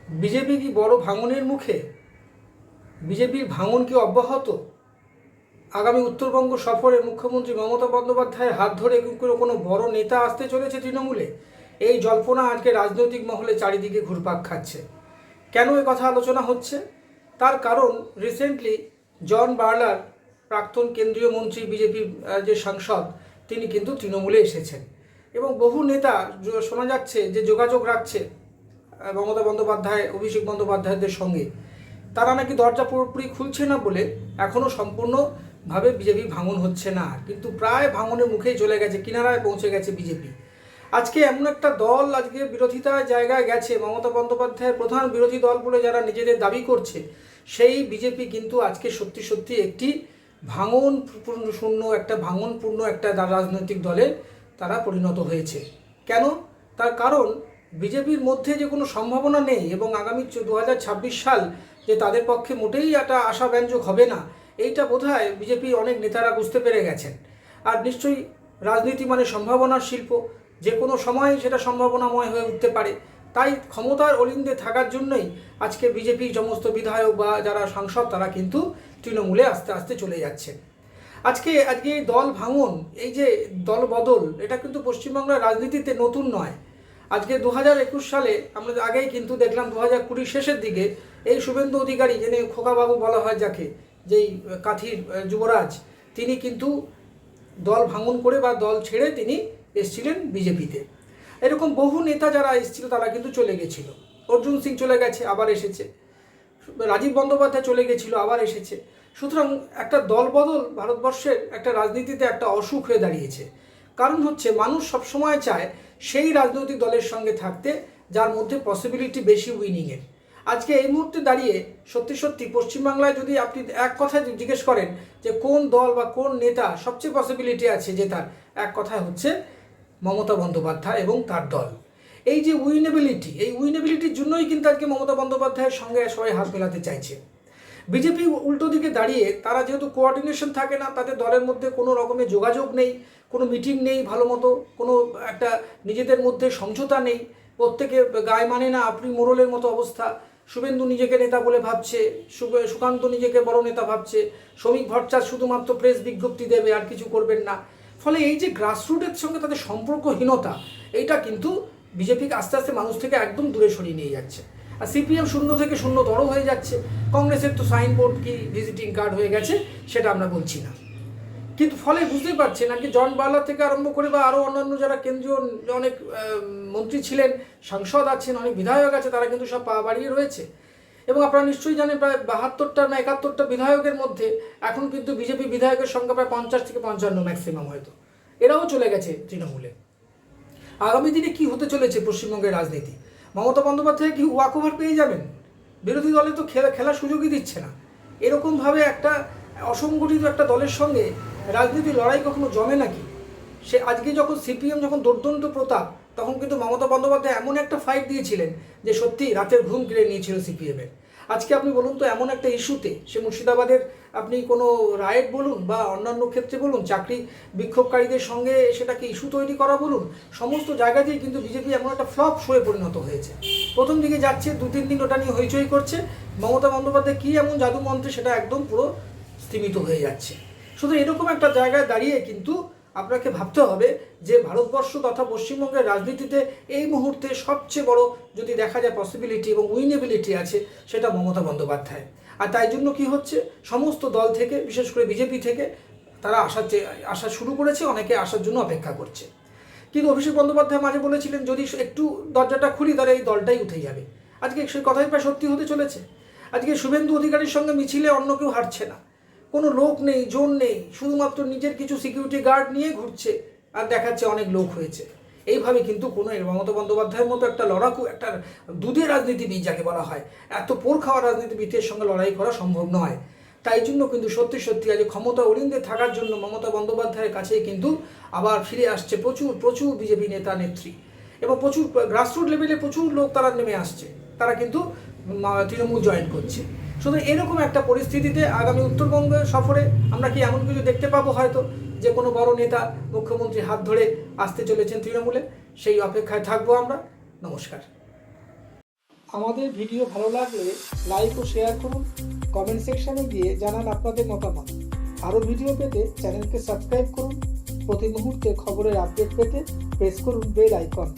BJP কি বড় ভাঙনের মুখে? বিজেপির ভাঙন কি অব্যাহত? আগামী উত্তরবঙ্গ সফরে মুখ্যমন্ত্রী মমতা বন্দ্যোপাধ্যায়ের হাত ধরে কোনো বড় নেতা আসতে চলেছে তৃণমূলে? এই জল্পনা আজকে রাজনৈতিক মহলে চারিদিকে ঘুরপাক খাচ্ছে। কেন এ কথা আলোচনা হচ্ছে? তার কারণ রিসেন্টলি জন বার্লার, প্রাক্তন কেন্দ্রীয় মন্ত্রী, বিজেপির যে সাংসদ, তিনি কিন্তু তৃণমূলে এসেছেন এবং বহু নেতা শোনা যাচ্ছে যে যোগাযোগ রাখছে মমতা বন্দ্যোপাধ্যায়, অভিষেক বন্দ্যোপাধ্যায়দের সঙ্গে। তারা নাকি দরজা পুরোপুরি খুলছে না বলে এখনও সম্পূর্ণভাবে বিজেপি ভাঙন হচ্ছে না, কিন্তু প্রায় ভাঙনের মুখেই চলে গেছে, কিনারায় পৌঁছে গেছে বিজেপি। আজকে এমন একটা দল আজকে বিরোধিতার জায়গায় গেছে, মমতা বন্দ্যোপাধ্যায়ের প্রধান বিরোধী দল বলে যারা নিজেদের দাবি করছে, সেই বিজেপি কিন্তু আজকে সত্যি সত্যি একটি ভাঙনপূর্ণ একটা রাজনৈতিক দলে তারা পরিণত হয়েছে। কেন? তার কারণ বিজেপির মধ্যে যে কোনো সম্ভাবনা নেই এবং আগামী 2026 সাল যে তাদের পক্ষে মোটেই একটা আশাব্যঞ্জক হবে না, এইটা বোধহয় বিজেপি অনেক নেতারা বুঝতে পেরে গেছেন। আর নিশ্চয়ই রাজনীতি মানে সম্ভাবনার শিল্প, যে কোনো সময় সেটা সম্ভাবনাময় হয়ে উঠতে পারে। তাই ক্ষমতার অলিন্দে থাকার জন্যই আজকে বিজেপির সমস্ত বিধায়ক বা যারা সাংসদ তারা কিন্তু তৃণমূলে আস্তে আস্তে চলে যাচ্ছে। আজকে এই দল ভাঙন, এই যে দল বদল, এটা কিন্তু পশ্চিমবাংলার রাজনীতিতে নতুন নয়। আজকে 2021 সালে আমরা আগেই কিন্তু দেখলাম 2020 শেষের দিকে এই শুভেন্দু অধিকারী, যিনি খোকাবাবু বলা হয় যাকে, যেই কাঁথির যুবরাজ, তিনি কিন্তু দল ভাঙন করে বা দল ছেড়ে তিনি এসেছিলেন বিজেপিতে। এরকম বহু নেতা যারা এসেছিল তারা কিন্তু চলে গেছিল। অর্জুন সিং চলে গেছে, আবার এসেছে। রাজীব বন্দ্যোপাধ্যায় চলে গেছিল, আবার এসেছে। সুতরাং একটা দলবদল ভারতবর্ষের একটা রাজনীতিতে একটা অসুখ হয়ে দাঁড়িয়েছে। কারণ হচ্ছে মানুষ সবসময় চায় সেই রাজনৈতিক দলের সঙ্গে থাকতে যার মধ্যে পসিবিলিটি বেশি উইনিংয়ের। আজকে এই মুহূর্তে দাঁড়িয়ে সত্যি সত্যি পশ্চিমবাংলায় যদি আপনি এক কথায় জিজ্ঞেস করেন যে কোন দল বা কোন নেতা সবচেয়ে পসিবিলিটি আছে জেতার, এক কথায় হচ্ছে মমতা বন্দ্যোপাধ্যায় এবং তার দল। এই যে উইনেবিলিটি, এই উইনেবিলিটির জন্যই কিন্তু আজকে মমতা বন্দ্যোপাধ্যায়ের সঙ্গে সবাই হাত মেলাতে চাইছে। বিজেপি উল্টো দিকে দাঁড়িয়ে তারা যেহেতু কোঅর্ডিনেশন থাকে না, তাদের দলের মধ্যে কোনো রকমের যোগাযোগ নেই, কোনো মিটিং নেই, ভালো মতো কোনো একটা নিজেদের মধ্যে সমঝোতা নেই, প্রত্যেকে গায়ে মানে না, আপনি মোড়লের মতো অবস্থা। শুভেন্দু নিজেকে নেতা বলে ভাবছে, সুকান্ত নিজেকে বড় নেতা ভাবছে, শ্রমিক ভট্টাচার্য শুধুমাত্র প্রেস বিজ্ঞপ্তি দেবে আর কিছু করবেন না। ফলে এই যে গ্রাসরুটের সঙ্গে তাদের সম্পর্কহীনতা, এইটা কিন্তু বিজেপিকে আস্তে আস্তে মানুষ থেকে একদম দূরে সরিয়ে নিয়ে যাচ্ছে। আর সিপিএম শূন্য থেকে শূন্যতর হয়ে যাচ্ছে। কংগ্রেসের তো সাইনবোর্ড কি ভিজিটিং কার্ড হয়ে গেছে, সেটা আমরা বলছি না, কিন্তু ফলে বুঝতেই পারছেন আর কি, জন বার্লার থেকে আরম্ভ করে বা আরও অন্যান্য যারা কেন্দ্রীয় অনেক মন্ত্রী ছিলেন, সাংসদ আছেন, অনেক বিধায়ক আছে, তারা কিন্তু সব পা বাড়িয়ে রয়েছে। এবং আপনারা নিশ্চয়ই জানেন প্রায় 72টা না 71টা বিধায়কের মধ্যে এখন কিন্তু বিজেপি বিধায়কের সংখ্যা প্রায় 50 থেকে 55 ম্যাক্সিমাম, হয়তো এরাও চলে গেছে তৃণমূলে। আগামী দিনে কি হতে চলেছে পশ্চিমবঙ্গের রাজনীতি? মমতা বন্দ্যোপাধ্যায় কি ওয়াক ওভার পেয়ে যাবেন? বিরোধী দলে তো খেলার সুযোগই দিচ্ছে না। এরকমভাবে একটা অসংগঠিত একটা দলের সঙ্গে রাজনীতি লড়াই কখনো জমে নাকি? সে আজকে যখন সিপিএম যখন দুর্দন্ত প্রতাপ, তখন কিন্তু মমতা বন্দ্যোপাধ্যায় এমন একটা ফাইট দিয়েছিলেন যে সত্যি রাতের ঘুম কেড়ে নিয়েছিল সিপিএমের। আজকে আপনি বলুন তো, এমন একটা ইস্যুতে, সে মুর্শিদাবাদের আপনি কোনো রায়েট বলুন বা অন্যান্য ক্ষেত্রে বলুন, চাকরি বিক্ষোভকারীদের সঙ্গে সেটাকে ইস্যু তৈরি করা বলুন, সমস্ত জায়গাতেই কিন্তু বিজেপি এমন একটা ফ্লপ শোয়ে পরিণত হয়েছে। প্রথম দিকে যাচ্ছে, 2-3 দিন ওটা নিয়ে হইচই করছে, মমতা বন্দ্যোপাধ্যায় কী এমন জাদু মন্ত্রে সেটা একদম পুরো স্তীমিত হয়ে যাচ্ছে। শুধু এরকম একটা জায়গায় দাঁড়িয়ে কিন্তু আপনাকে ভাবতে হবে যে ভারতবর্ষ তথা পশ্চিমবঙ্গের রাজনীতিতে এই মুহূর্তে সবচেয়ে বড় যদি দেখা যায় পসিবিলিটি এবং উইনেবিলিটি আছে, সেটা মমতা বন্দ্যোপাধ্যায়। আর তাই জন্য কি হচ্ছে, সমস্ত দল থেকে, বিশেষ করে বিজেপি থেকে তারা আসা শুরু করেছে, অনেকে আসার জন্য অপেক্ষা করছে। কিন্তু অভিষেক বন্দ্যোপাধ্যায় মাঝে বলেছিলেন যদি একটু দরজাটা খুলি তাহলে এই দলটাই উঠে যাবে। আজকে সেই কথাই প্রায় সত্যি হতে চলেছে। আজকে শুভেন্দু অধিকারীর সঙ্গে মিছিলে অন্য কেউ হাঁটছে না, কোনো লোক নেই, জোর নেই, শুধুমাত্র নিজের কিছু সিকিউরিটি গার্ড নিয়ে ঘুরছে আর দেখাচ্ছে অনেক লোক হয়েছে। এইভাবে কিন্তু কোনো মমতা বন্দ্যোপাধ্যায়ের মতো একটা লড়াকু, একটা দুধের রাজনীতিবিদ যাকে বলা হয়, এত পোর খাওয়া রাজনীতিবিদের সঙ্গে লড়াই করা সম্ভব নয়। তাই জন্য কিন্তু সত্যি সত্যি আজ ক্ষমতা অলিন্দে থাকার জন্য মমতা বন্দ্যোপাধ্যায়ের কাছেই কিন্তু আবার ফিরে আসছে প্রচুর বিজেপি নেতা নেত্রী, এবং প্রচুর গ্রাসরুট লেভেলে প্রচুর লোক তারা নেমে আসছে, তারা কিন্তু তৃণমূল জয়েন করছে। শুধু এরকম একটা পরিস্থিতিতে আগামী উত্তরবঙ্গ সফরে আমরা কি এমন কিছু দেখতে পাবো হয়তো, যে কোনো বড় নেতা মুখ্যমন্ত্রী হাত ধরে আসতে চলেছেন তৃণমূলে? সেই অপেক্ষায় থাকবো আমরা। নমস্কার। আমাদের ভিডিও ভালো লাগলে লাইক ও শেয়ার করুন, কমেন্ট সেকশনে গিয়ে জানান আপনাদের মতামত। আরও ভিডিও পেতে চ্যানেলকে সাবস্ক্রাইব করুন। প্রতি মুহূর্তে খবরের আপডেট পেতে প্রেস করুন বেল আইকন।